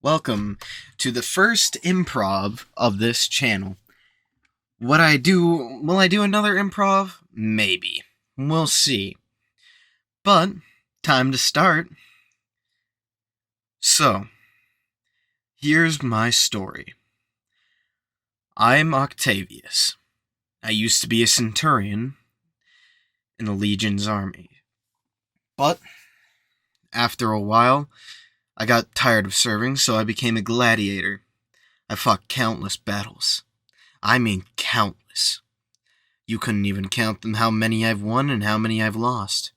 Welcome to the first improv of this channel. Will I do another improv? Maybe. We'll see. But, time to start. So, here's my story. I'm Octavius. I used to be a centurion in the Legion's army. But, after a while, I got tired of serving, so I became a gladiator. I fought countless battles. I mean countless. You couldn't even count them how many I've won and how many I've lost.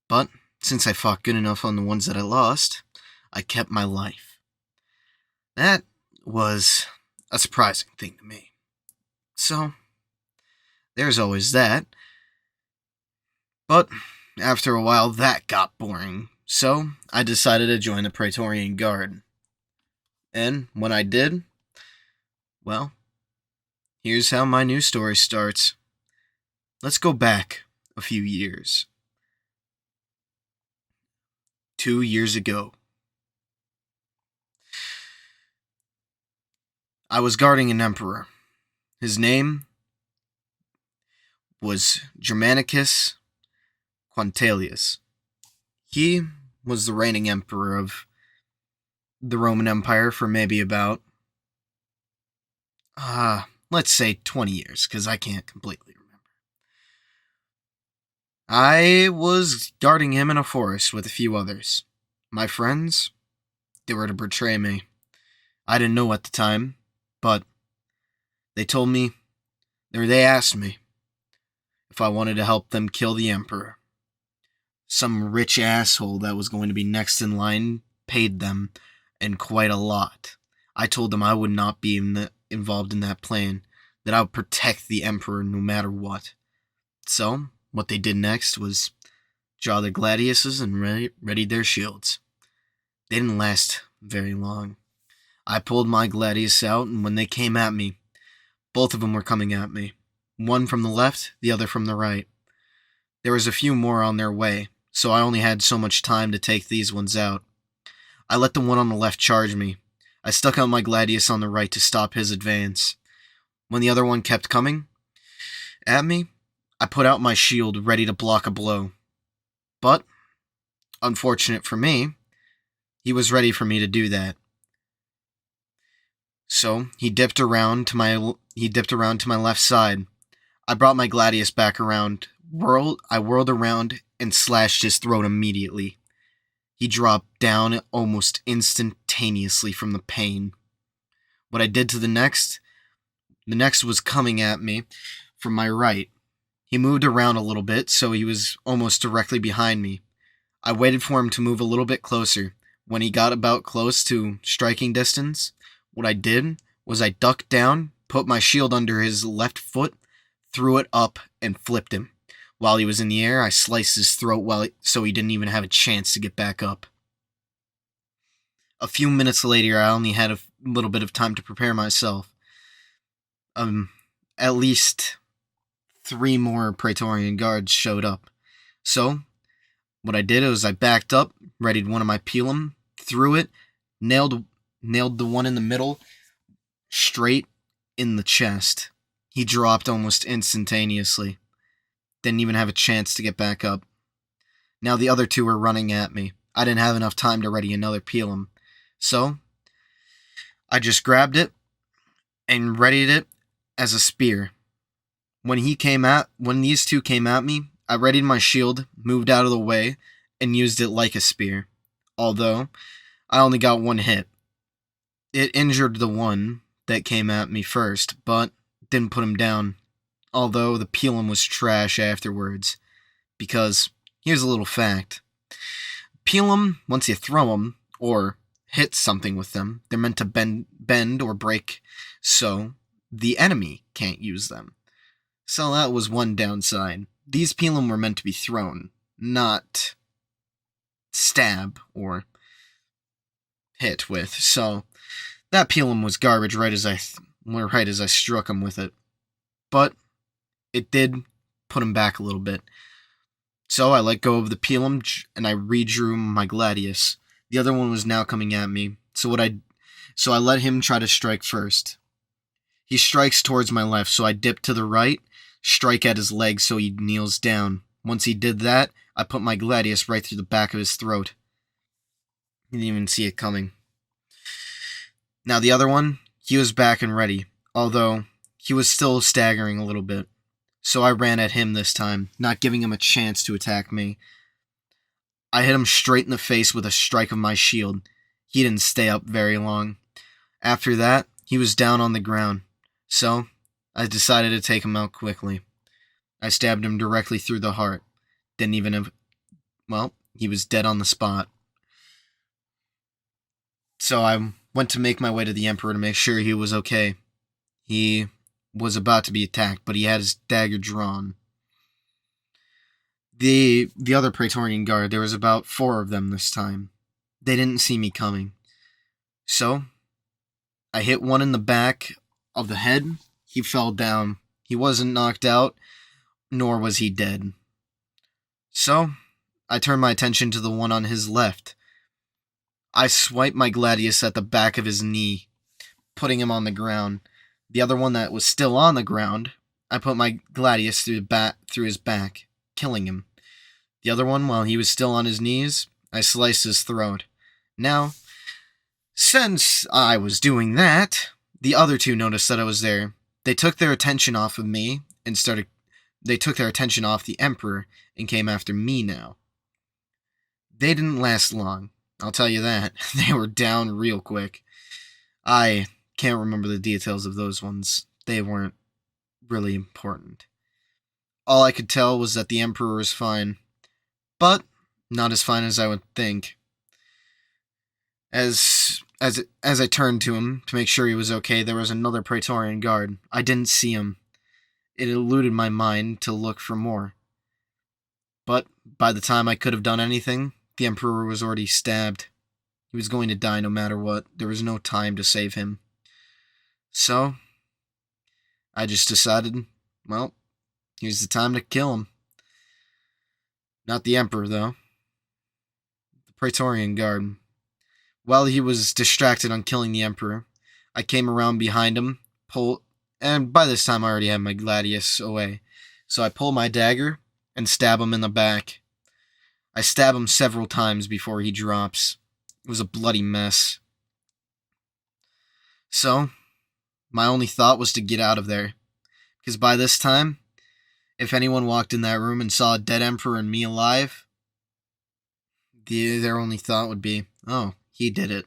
But, since I fought good enough on the ones that I lost, I kept my life. That was a surprising thing to me. So, there's always that. But, after a while, that got boring. So, I decided to join the Praetorian Guard. And when I did, well, here's how my new story starts. Let's go back a few years. 2 years ago, I was guarding an emperor. His name was Germanicus Quintilius. He was the reigning emperor of the Roman Empire for maybe about, let's say 20 years, because I can't completely remember. I was guarding him in a forest with a few others. My friends, they were to betray me. I didn't know at the time, but they told me, or they asked me, if I wanted to help them kill the emperor. Some rich asshole that was going to be next in line paid them, and quite a lot. I told them I would not be involved in that plan, that I would protect the emperor no matter what. So, what they did next was draw their gladiuses and readied their shields. They didn't last very long. I pulled my gladius out, and when they came at me, both of them were coming at me. One from the left, the other from the right. There was a few more on their way, so I only had so much time to take these ones out. I let the one on the left charge me. I stuck out my gladius on the right to stop his advance. When the other one kept coming at me, I put out my shield ready to block a blow. But, unfortunate for me, he was ready for me to do that. So, he dipped around to my left side. I brought my gladius back around. I whirled around and slashed his throat immediately. He dropped down almost instantaneously from the pain. What I did to the next was coming at me from my right. He moved around a little bit, so he was almost directly behind me. I waited for him to move a little bit closer. When he got about close to striking distance, what I did was I ducked down, put my shield under his left foot, threw it up, and flipped him. While he was in the air, I sliced his throat so he didn't even have a chance to get back up. A few minutes later, I only had a little bit of time to prepare myself. At least 3 more Praetorian guards showed up. So, what I did was I backed up, readied one of my pilum, threw it, nailed the one in the middle straight in the chest. He dropped almost instantaneously. Didn't even have a chance to get back up. Now the other 2 were running at me. I didn't have enough time to ready another pilum. So, I just grabbed it and readied it as a spear. When these 2 came at me, I readied my shield, moved out of the way, and used it like a spear. Although, I only got 1 hit. It injured the one that came at me first, but didn't put him down. Although the pilum was trash afterwards. Because, here's a little fact. Pilum, once you throw them, or hit something with them, they're meant to bend or break, so the enemy can't use them. So that was one downside. These pilum were meant to be thrown, not stab or hit with. So that pilum was garbage right as I struck him with it. But it did put him back a little bit. So I let go of the pilum and I redrew my gladius. The other one was now coming at me, so So I let him try to strike first. He strikes towards my left, so I dip to the right, strike at his leg so he kneels down. Once he did that, I put my gladius right through the back of his throat. He didn't even see it coming. Now the other one, he was back and ready, although he was still staggering a little bit. So I ran at him this time, not giving him a chance to attack me. I hit him straight in the face with a strike of my shield. He didn't stay up very long. After that, he was down on the ground. So, I decided to take him out quickly. I stabbed him directly through the heart. Didn't even have... Well, he was dead on the spot. So I went to make my way to the Emperor to make sure he was okay. He was about to be attacked, but he had his dagger drawn. The other Praetorian Guard, there was about 4 of them this time. They didn't see me coming. So, I hit one in the back of the head. He fell down. He wasn't knocked out, nor was he dead. So, I turned my attention to the one on his left. I swiped my gladius at the back of his knee, putting him on the ground. The other one that was still on the ground, I put my gladius through his back, killing him. The other one, while he was still on his knees, I sliced his throat. Now, since I was doing that, the other 2 noticed that I was there. They took their attention off of me and They took their attention off the Emperor and came after me now. They didn't last long, I'll tell you that. They were down real quick. I can't remember the details of those ones. They weren't really important. All I could tell was that the Emperor was fine, but not as fine as I would think. As I turned to him to make sure he was okay, there was another Praetorian Guard. I didn't see him. It eluded my mind to look for more. But by the time I could have done anything, the Emperor was already stabbed. He was going to die no matter what. There was no time to save him. So, I just decided, well, here's the time to kill him. Not the Emperor, though. The Praetorian Guard. While he was distracted on killing the Emperor, I came around behind him, and by this time I already had my gladius away. So I pull my dagger and stab him in the back. I stab him several times before he drops. It was a bloody mess. So, my only thought was to get out of there. Because by this time, if anyone walked in that room and saw a dead Emperor and me alive, their only thought would be, oh, he did it.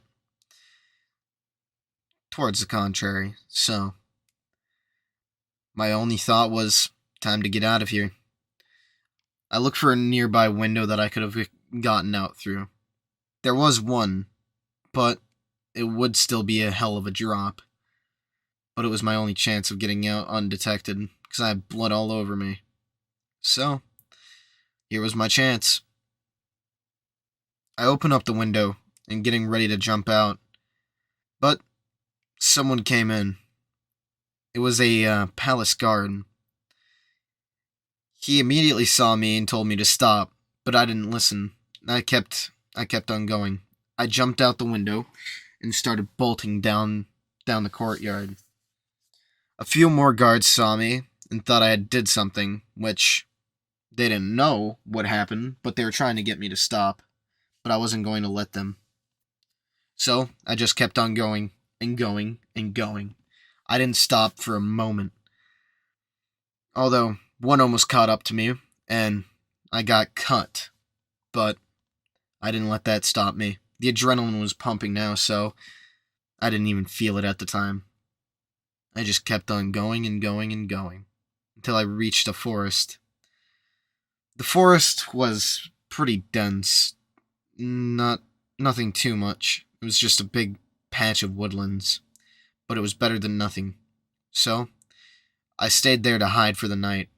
Towards the contrary. So, my only thought was, time to get out of here. I looked for a nearby window that I could have gotten out through. There was one, but it would still be a hell of a drop. But it was my only chance of getting out undetected, because I had blood all over me. So, here was my chance. I opened up the window and getting ready to jump out, but someone came in. It was a palace guard. He immediately saw me and told me to stop, but I didn't listen. I kept on going. I jumped out the window and started bolting down the courtyard. A few more guards saw me and thought I had did something, which they didn't know what happened, but they were trying to get me to stop, but I wasn't going to let them. So, I just kept on going and going and going. I didn't stop for a moment. Although, one almost caught up to me, and I got cut. But I didn't let that stop me. The adrenaline was pumping now, so I didn't even feel it at the time. I just kept on going and going and going, until I reached a forest. The forest was pretty dense. Nothing too much. It was just a big patch of woodlands. But it was better than nothing. So, I stayed there to hide for the night.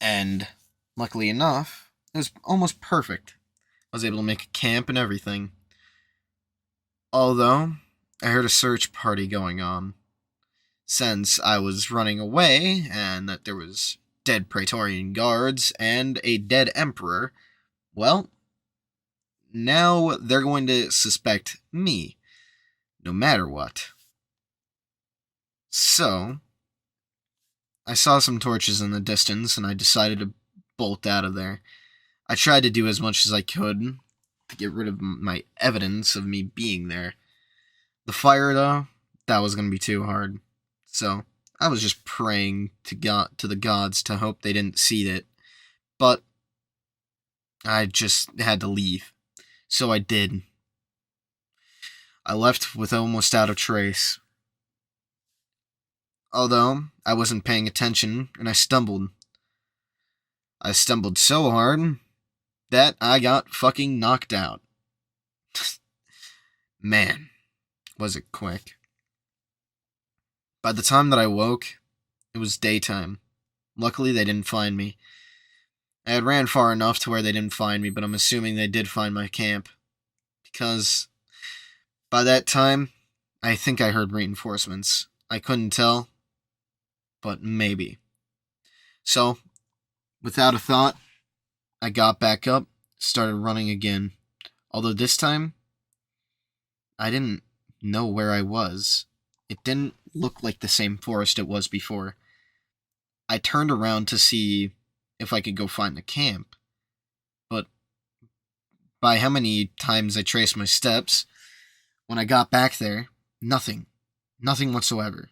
And, luckily enough, it was almost perfect. I was able to make a camp and everything. Although, I heard a search party going on. Since I was running away, and that there was dead Praetorian guards and a dead emperor, well, now they're going to suspect me, no matter what. So, I saw some torches in the distance and I decided to bolt out of there. I tried to do as much as I could to get rid of my evidence of me being there. The fire, though, that was going to be too hard. So, I was just praying to the gods to hope they didn't see it. But I just had to leave. So I did. I left with almost out of trace. Although, I wasn't paying attention, and I stumbled. I stumbled so hard that I got fucking knocked out. Man, was it quick. By the time that I woke, it was daytime. Luckily, they didn't find me. I had ran far enough to where they didn't find me, but I'm assuming they did find my camp. Because by that time, I think I heard reinforcements. I couldn't tell, but maybe. So, without a thought, I got back up, started running again. Although this time, I didn't know where I was. It didn't look like the same forest it was before. I turned around to see if I could go find the camp, but by how many times I traced my steps, when I got back there, nothing. Nothing whatsoever.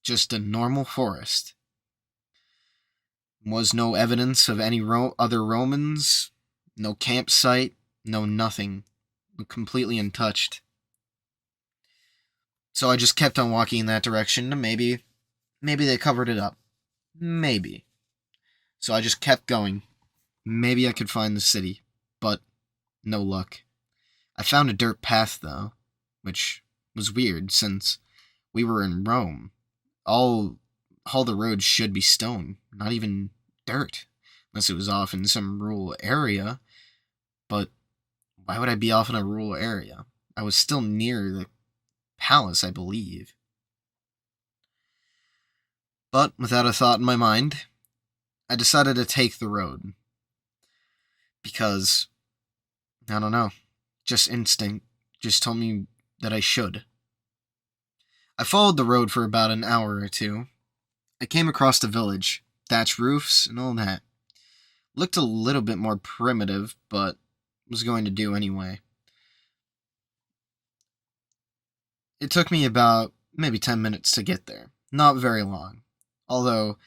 Just a normal forest. Was no evidence of any other Romans, no campsite, no nothing. Completely untouched. So I just kept on walking in that direction, and maybe they covered it up. Maybe. So I just kept going. Maybe I could find the city, but no luck. I found a dirt path, though, which was weird, since we were in Rome. All the roads should be stone, not even dirt, unless it was off in some rural area. But why would I be off in a rural area? I was still near the palace, I believe. But without a thought in my mind, I decided to take the road. Because, I don't know, just instinct just told me that I should. I followed the road for about an hour or two. I came across the village, thatch roofs and all that. Looked a little bit more primitive, but was going to do anyway. It took me about maybe 10 minutes to get there. Not very long. Although,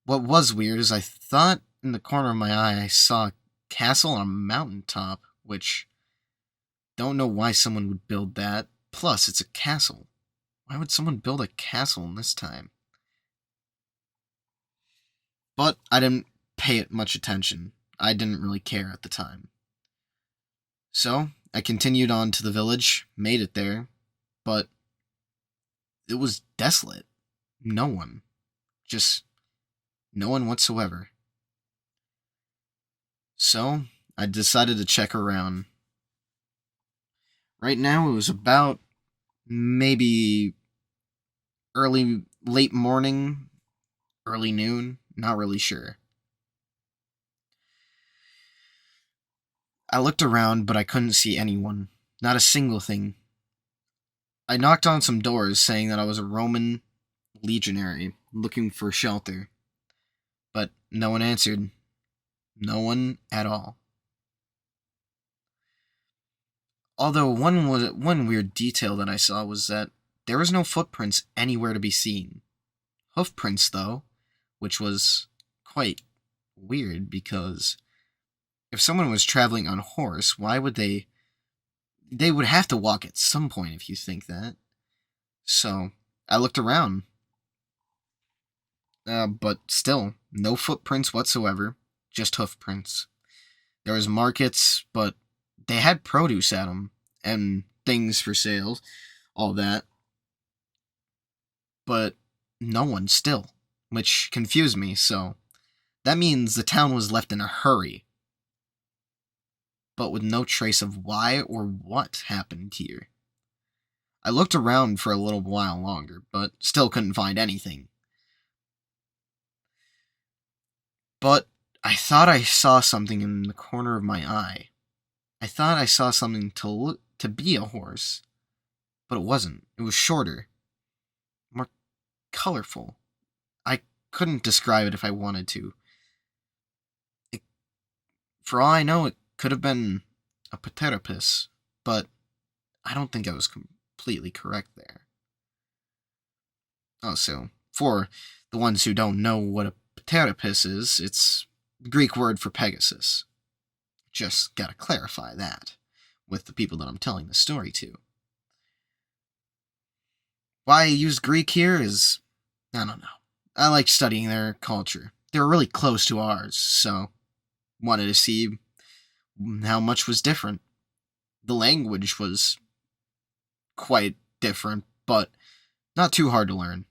what was weird is I thought in the corner of my eye I saw a castle on a mountaintop, which, don't know why someone would build that. Plus, it's a castle. Why would someone build a castle in this time? But I didn't pay it much attention. I didn't really care at the time. So, I continued on to the village, made it there, but it was desolate. No one. Just no one whatsoever. So, I decided to check around. Right now, it was about maybe late morning, early noon, not really sure. I looked around, but I couldn't see anyone. Not a single thing. I knocked on some doors saying that I was a Roman legionary looking for shelter. But no one answered. No one at all. Although one weird detail that I saw was that there was no footprints anywhere to be seen. Hoofprints, though, which was quite weird because if someone was traveling on a horse, why would they would have to walk at some point if you think that. So, I looked around. But still, no footprints whatsoever, just hoofprints. There was markets, but they had produce at them, and things for sale, all that. But no one still, which confused me, so that means the town was left in a hurry. But with no trace of why or what happened here. I looked around for a little while longer, but still couldn't find anything. But I thought I saw something in the corner of my eye. I thought I saw something to be a horse, but it wasn't. It was shorter, more colorful. I couldn't describe it if I wanted to. It, for all I know, it could have been a pteropus, but I don't think I was completely correct there. Oh, so for the ones who don't know what a pteropus is, it's the Greek word for Pegasus. Just gotta clarify that with the people that I'm telling the story to. Why I use Greek here is, I don't know. I like studying their culture. They were really close to ours, so wanted to see how much was different. The language was quite different, but not too hard to learn,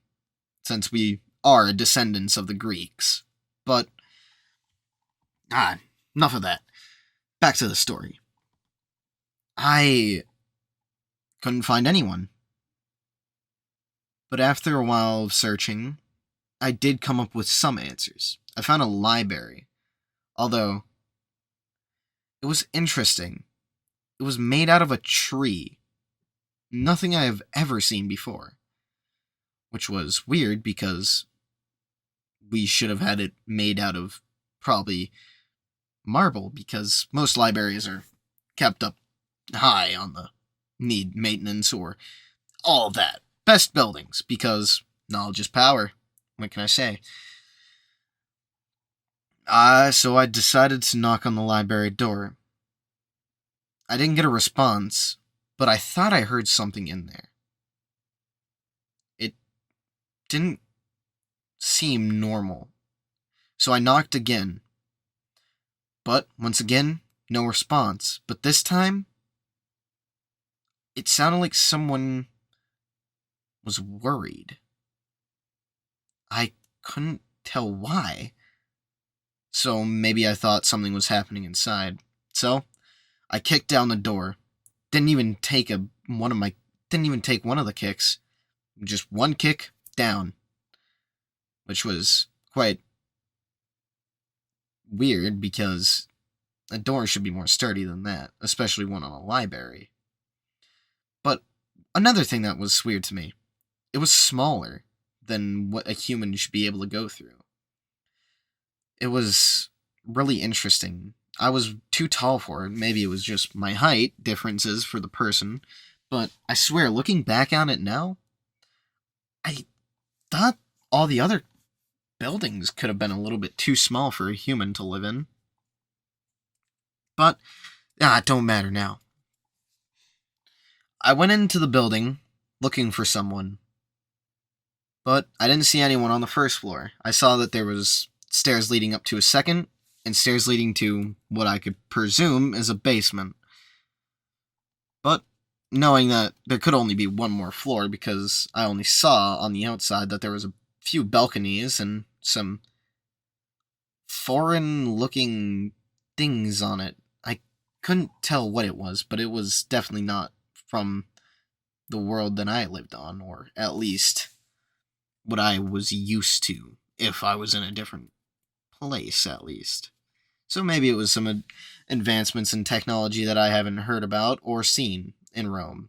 since we are descendants of the Greeks. But, enough of that. Back to the story. I couldn't find anyone. But after a while of searching, I did come up with some answers. I found a library, although it was interesting. It was made out of a tree. Nothing I have ever seen before. Which was weird because we should have had it made out of probably marble, because most libraries are kept up high on the need maintenance or all of that. Best buildings, because knowledge is power. What can I say? So I decided to knock on the library door. I didn't get a response, but I thought I heard something in there. It didn't seem normal. So I knocked again. But, once again, no response. But this time, it sounded like someone was worried. I couldn't tell why. So maybe I thought something was happening inside. So I kicked down the door. Didn't even take one of the kicks. Just one kick down, which was quite weird because a door should be more sturdy than that, especially one on a library. But another thing that was weird to me, it was smaller than what a human should be able to go through. It was really interesting. I was too tall for it. Maybe it was just my height differences for the person. But I swear, looking back on it now, I thought all the other buildings could have been a little bit too small for a human to live in. But, it don't matter now. I went into the building looking for someone, but I didn't see anyone on the first floor. I saw that there was stairs leading up to a second, and stairs leading to what I could presume is a basement. But knowing that there could only be one more floor, because I only saw on the outside that there was a few balconies and some foreign-looking things on it. I couldn't tell what it was, but it was definitely not from the world that I lived on, or at least what I was used to, if I was in a different place, at least. So maybe it was some advancements in technology that I haven't heard about or seen in Rome.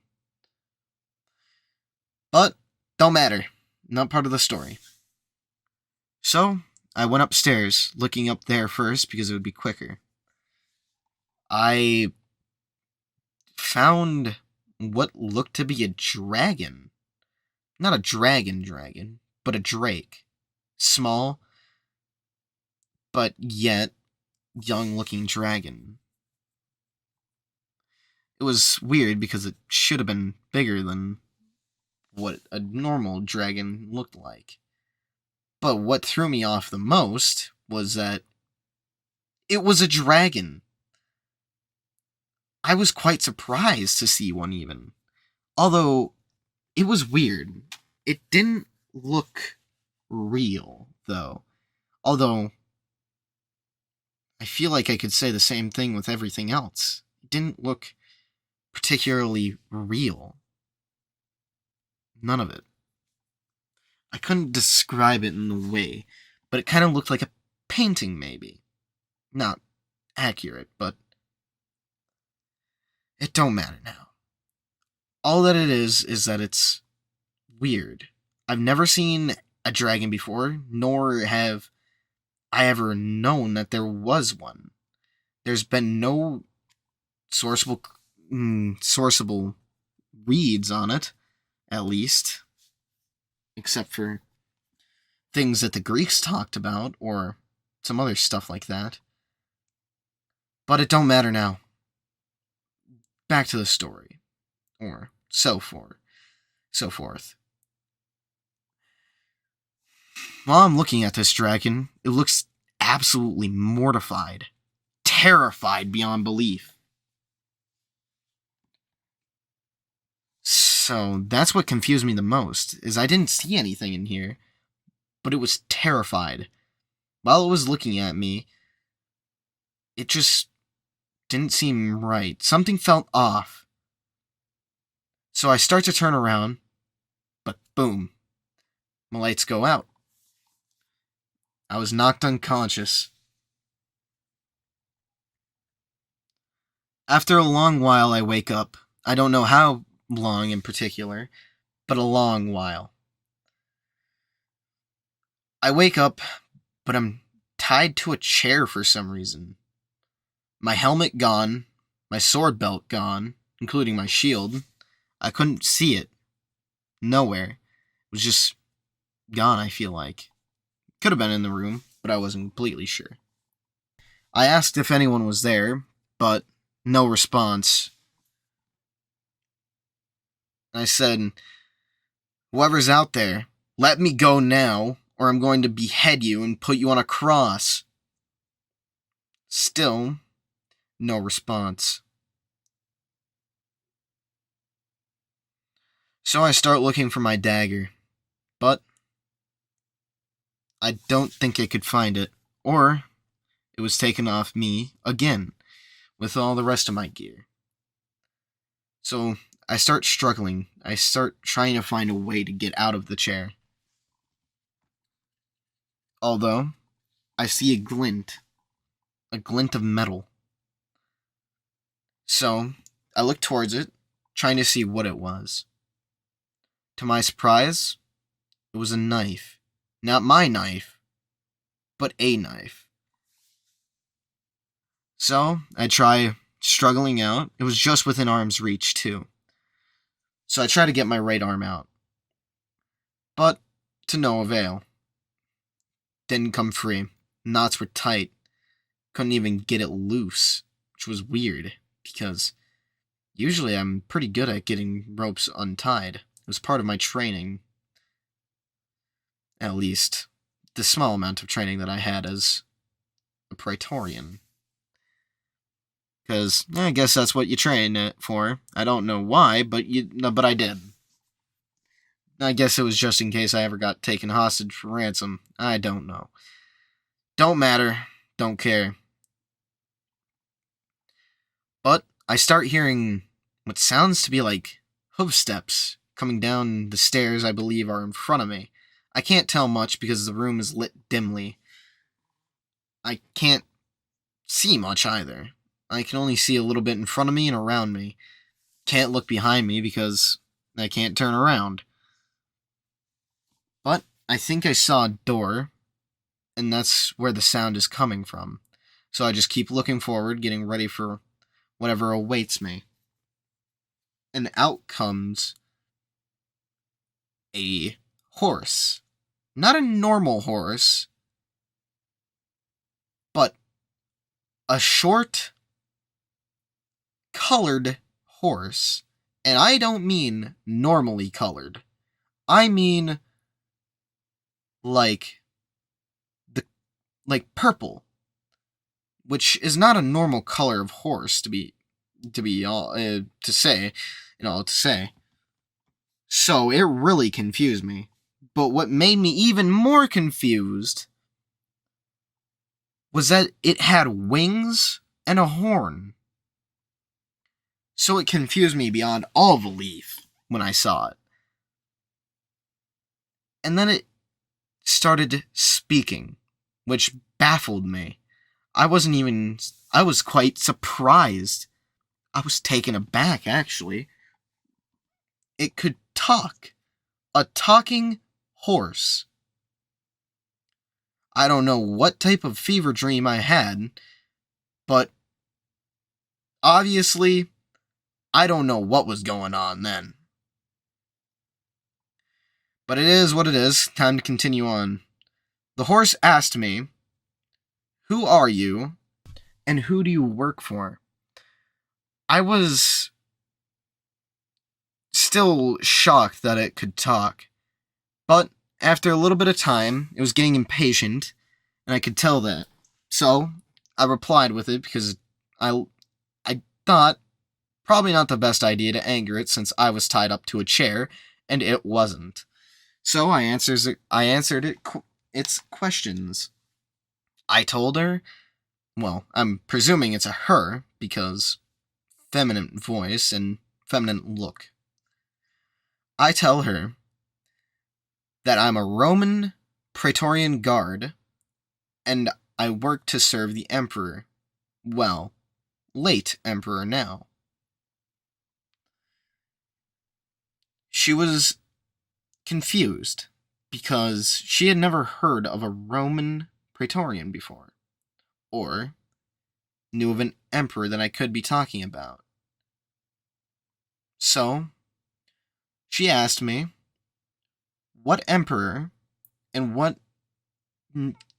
But, don't matter. Not part of the story. So, I went upstairs, looking up there first because it would be quicker. I found what looked to be a dragon. Not a dragon, but a drake. Small, but yet young-looking dragon. It was weird because it should have been bigger than what a normal dragon looked like. But what threw me off the most was that it was a dragon. I was quite surprised to see one even. Although, it was weird. It didn't look real, though. Although, I feel like I could say the same thing with everything else. It didn't look particularly real. None of it. I couldn't describe it in the way, but it kind of looked like a painting, maybe. Not accurate, but It don't matter now. All that it is that it's weird. I've never seen a dragon before, nor have I ever known that there was one. There's been no sourceable, sourceable reads on it, at least, except for things that the Greeks talked about, or some other stuff like that. But it don't matter now. Back to the story. Or so forth. While I'm looking at this dragon, it looks absolutely mortified. Terrified beyond belief. So that's what confused me the most, is I didn't see anything in here, but it was terrified. While it was looking at me, it just didn't seem right. Something felt off. So I start to turn around, but boom, my lights go out. I was knocked unconscious. After a long while, I wake up. I don't know how long in particular, but a long while. I wake up, but I'm tied to a chair for some reason. My helmet gone, my sword belt gone, including my shield. I couldn't see it. Nowhere. It was just gone, I feel like. Could have been in the room, but I wasn't completely sure. I asked if anyone was there, but no response. I said, "Whoever's out there, let me go now, or I'm going to behead you and put you on a cross." Still, no response. So I start looking for my dagger, but I don't think I could find it, or it was taken off me again with all the rest of my gear. So I start struggling. I start trying to find a way to get out of the chair. Although, I see a glint of metal. So I look towards it, trying to see what it was. To my surprise, it was a knife. Not my knife, but a knife. So I try struggling out. It was just within arm's reach, too. So I try to get my right arm out. But to no avail. Didn't come free. Knots were tight. Couldn't even get it loose, which was weird, because usually I'm pretty good at getting ropes untied. It was part of my training. At least, the small amount of training that I had as a Praetorian. Because I guess that's what you train it for. I don't know why, but I did. I guess it was just in case I ever got taken hostage for ransom. I don't know. Don't matter. Don't care. But I start hearing what sounds to be like hoof steps coming down the stairs I believe are in front of me. I can't tell much because the room is lit dimly. I can't see much either. I can only see a little bit in front of me and around me. Can't look behind me because I can't turn around. But I think I saw a door, and that's where the sound is coming from. So I just keep looking forward, getting ready for whatever awaits me. And out comes a horse. Not a normal horse, but a short, colored horse. And I don't mean normally colored. I mean like purple, which is not a normal color of horse to say. So it really confused me. But what made me even more confused was that it had wings and a horn. So it confused me beyond all belief when I saw it. And then it started speaking, which baffled me. I was quite surprised. I was taken aback, actually. It could talk. A talking horse. I don't know what type of fever dream I had, but obviously, I don't know what was going on then. But it is what it is. Time to continue on. The horse asked me, "Who are you, and who do you work for?" I was still shocked that it could talk, but after a little bit of time, it was getting impatient, and I could tell that. So, I replied with it because I, I thought probably not the best idea to anger it since I was tied up to a chair, and it wasn't. So I answered its questions. I told her, well, I'm presuming it's a her because feminine voice and feminine look. I tell her that I'm a Roman Praetorian Guard and I work to serve the Emperor. Well, late Emperor now. She was confused because she had never heard of a Roman Praetorian before, or knew of an emperor that I could be talking about. So, she asked me, "What emperor and what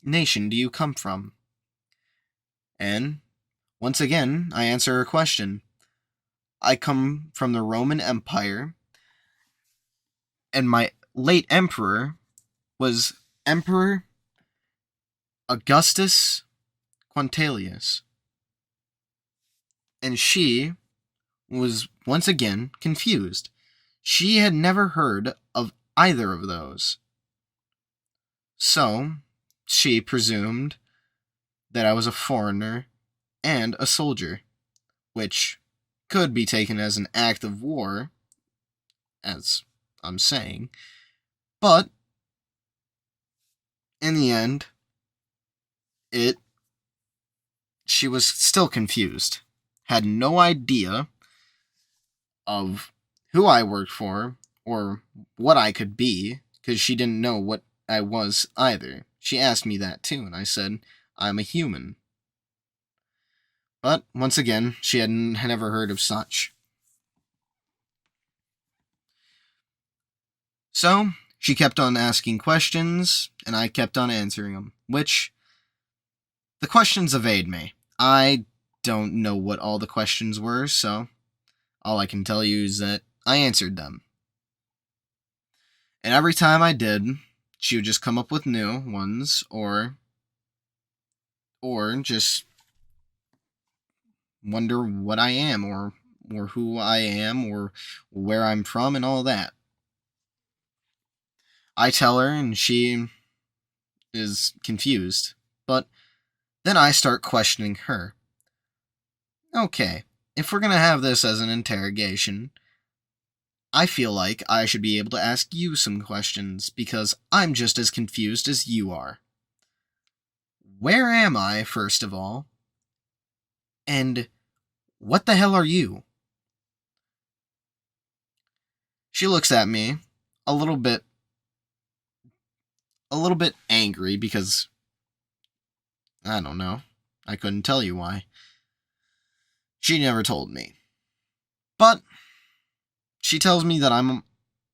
nation do you come from?" And, once again, I answer her question. I come from the Roman Empire, and my late emperor was Emperor Augustus Quintilius. And she was once again confused. She had never heard of either of those. So, she presumed that I was a foreigner and a soldier, which could be taken as an act of war, as I'm saying, but in the end, she was still confused, had no idea of who I worked for or what I could be, because she didn't know what I was either. She asked me that too, and I said, I'm a human. But, once again, she had never heard of such. So, she kept on asking questions, and I kept on answering them, which, the questions evade me. I don't know what all the questions were, so all I can tell you is that I answered them. And every time I did, she would just come up with new ones, or just wonder what I am, or who I am, or where I'm from, and all that. I tell her, and she is confused. But then I start questioning her. Okay, if we're gonna have this as an interrogation, I feel like I should be able to ask you some questions, because I'm just as confused as you are. Where am I, first of all? And what the hell are you? She looks at me a little bit angry because I don't know. I couldn't tell you why. She never told me. But she tells me that I'm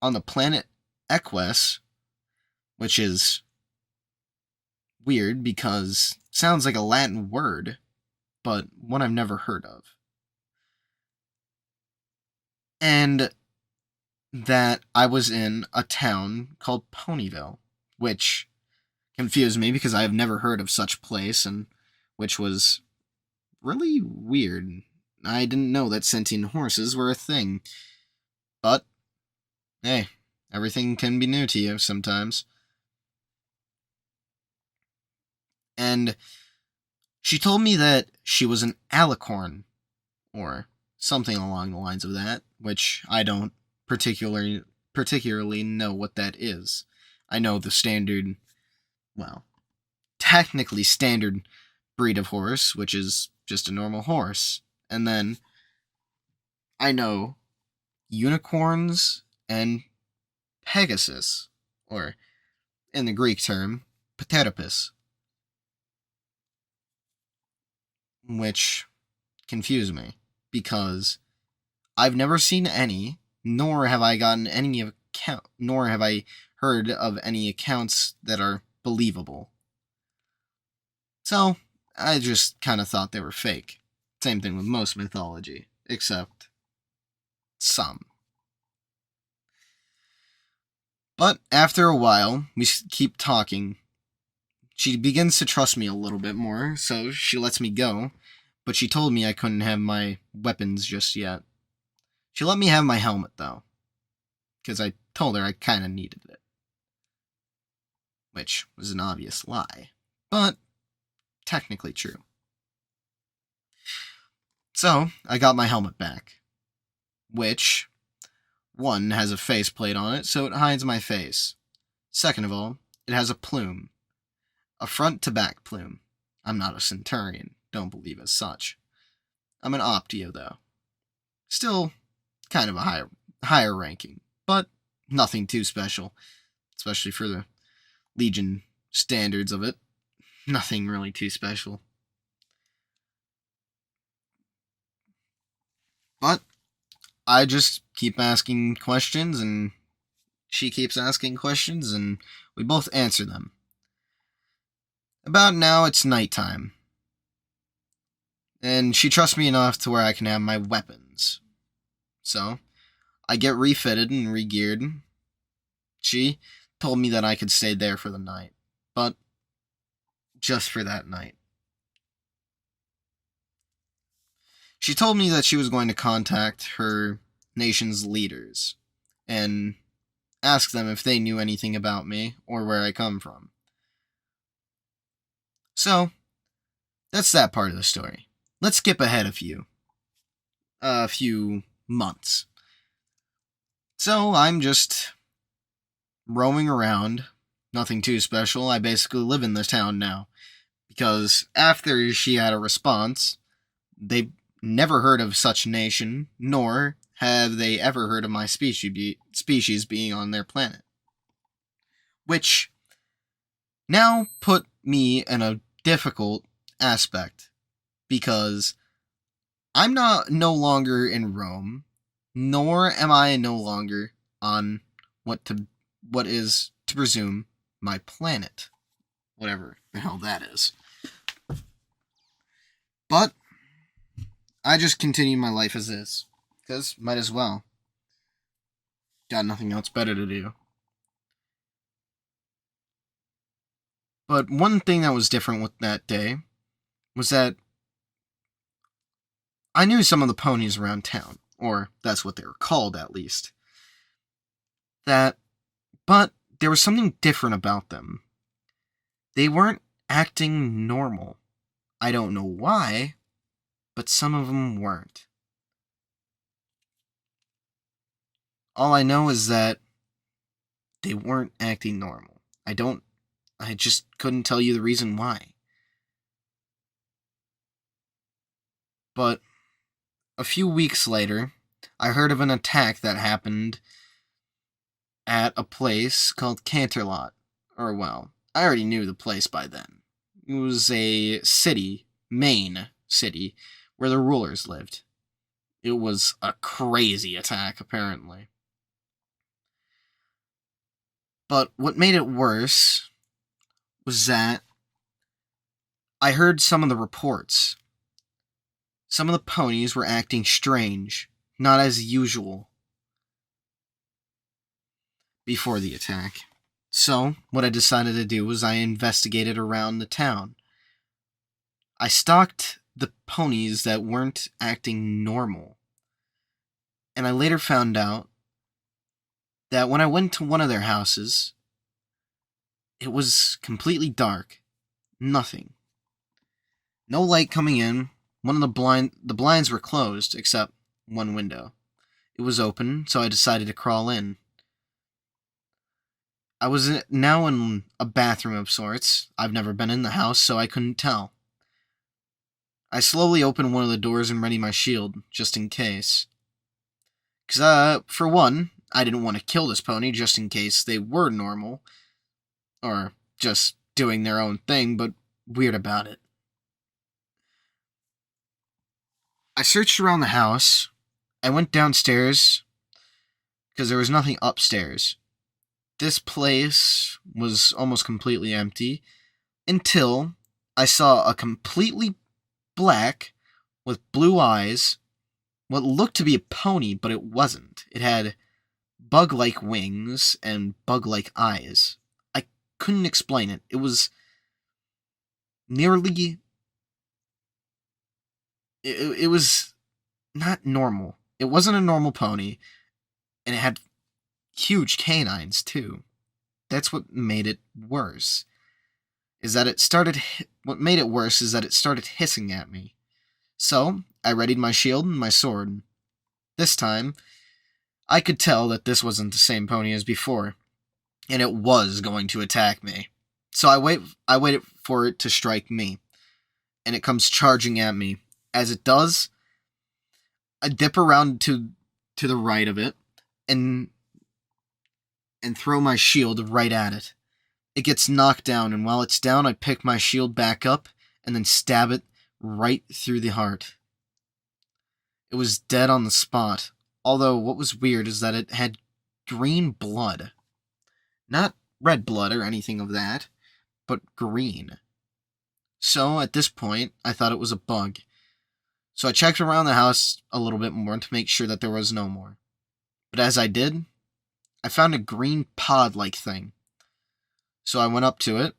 on the planet Equus, which is weird because it sounds like a Latin word, but one I've never heard of. And that I was in a town called Ponyville, which confused me because I have never heard of such place, and which was really weird. I didn't know that sentient horses were a thing. But, hey, everything can be new to you sometimes. And she told me that she was an alicorn, or something along the lines of that, which I don't particularly know what that is. I know the standard, well, technically standard breed of horse, which is just a normal horse. And then I know unicorns and Pegasus, or in the Greek term, Pteropus, which confuse me because I've never seen any, nor have I gotten any account, nor have I heard of any accounts that are believable. So I just kind of thought they were fake. Same thing with most mythology, except some. But after a while, we keep talking. She begins to trust me a little bit more, so she lets me go, but she told me I couldn't have my weapons just yet. She let me have my helmet, though, because I told her I kind of needed it. Which was an obvious lie, but technically true. So, I got my helmet back, which, one, has a faceplate on it, so it hides my face. Second of all, it has a plume. A front to back plume. I'm not a centurion, don't believe as such. I'm an Optio, though. Still kind of a higher ranking, but nothing too special, especially for the Legion standards of it. Nothing really too special. But I just keep asking questions, and she keeps asking questions, and we both answer them. About now, it's nighttime. And she trusts me enough to where I can have my weapons. So, I get refitted and regeared. She told me that I could stay there for the night, but just for that night. She told me that she was going to contact her nation's leaders and ask them if they knew anything about me or where I come from. So, that's that part of the story. Let's skip ahead a few months. So, I'm just roaming around. Nothing too special. I basically live in this town now. Because after she had a response, they never heard of such nation, nor have they ever heard of my species being on their planet. Which now put me in a difficult aspect, because I'm no longer in Rome, nor am I no longer on what is to presume my planet, whatever the hell that is. But I just continue my life as is, because might as well. Got nothing else better to do. But one thing that was different with that day was that I knew some of the ponies around town, or that's what they were called at least. But there was something different about them. They weren't acting normal. I don't know why, but some of them weren't. All I know is that they weren't acting normal. I just couldn't tell you the reason why. But a few weeks later, I heard of an attack that happened at a place called Canterlot. Or, well, I already knew the place by then. It was a city, Maine city, where the rulers lived. It was a crazy attack, apparently. But what made it worse was that I heard some of the reports. Some of the ponies were acting strange, not as usual, before the attack. So, what I decided to do was I investigated around the town. I stalked the ponies that weren't acting normal. And I later found out that when I went to one of their houses, it was completely dark. Nothing. No light coming in. One of the blinds were closed, except one window. It was open, so I decided to crawl in. I was now in a bathroom of sorts. I've never been in the house, so I couldn't tell. I slowly opened one of the doors and readied my shield, just in case. Because, for one, I didn't want to kill this pony just in case they were normal, or just doing their own thing, but weird about it. I searched around the house. I went downstairs because there was nothing upstairs. This place was almost completely empty until I saw a completely black with blue eyes, what looked to be a pony, but it wasn't. It had bug-like wings and bug-like eyes. I couldn't explain it. It was nearly... It was not normal. It wasn't a normal pony, and it had huge canines, too. That's what made it worse. What made it worse is that it started hissing at me. So, I readied my shield and my sword. This time, I could tell that this wasn't the same pony as before, and it was going to attack me. So I waited for it to strike me, and it comes charging at me. As it does, I dip around to the right of it, and throw my shield right at it. It gets knocked down, and while it's down, I pick my shield back up, and then stab it right through the heart. It was dead on the spot, although what was weird is that it had green blood. Not red blood or anything of that, but green. So, at this point, I thought it was a bug. So I checked around the house a little bit more to make sure that there was no more. But as I did, I found a green pod-like thing. So I went up to it,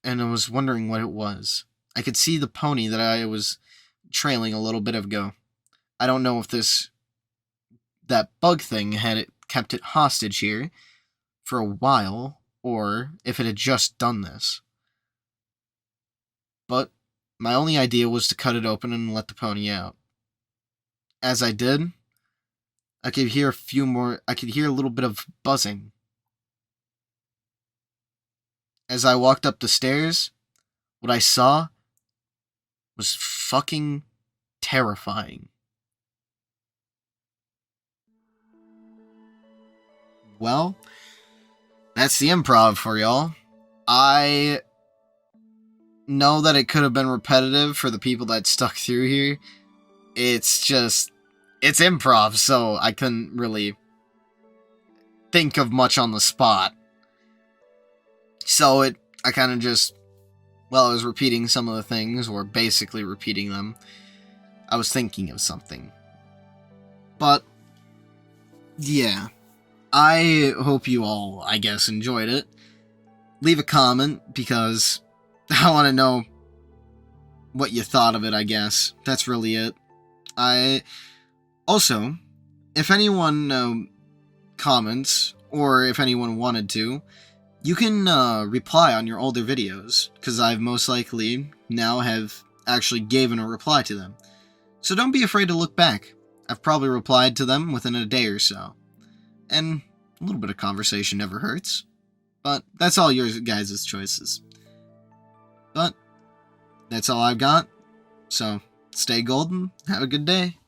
and I was wondering what it was. I could see the pony that I was trailing a little bit ago. I don't know if that bug thing kept it hostage here for a while, or if it had just done this. But my only idea was to cut it open and let the pony out. As I did, I could hear a little bit of buzzing. As I walked up the stairs, what I saw was fucking terrifying. Well, that's the improv for y'all. I know that it could have been repetitive for the people that stuck through here. It's improv, so I couldn't really think of much on the spot. So I kind of just, I was repeating some of the things, or basically repeating them. I was thinking of something. But, yeah. I hope you all, I guess, enjoyed it. Leave a comment, because I want to know what you thought of it, I guess. That's really it. Also, if anyone comments, or if anyone wanted to, you can reply on your older videos, because I've most likely now have actually given a reply to them. So don't be afraid to look back. I've probably replied to them within a day or so. And a little bit of conversation never hurts. But that's all your guys' choices. But that's all I've got. So stay golden, have a good day.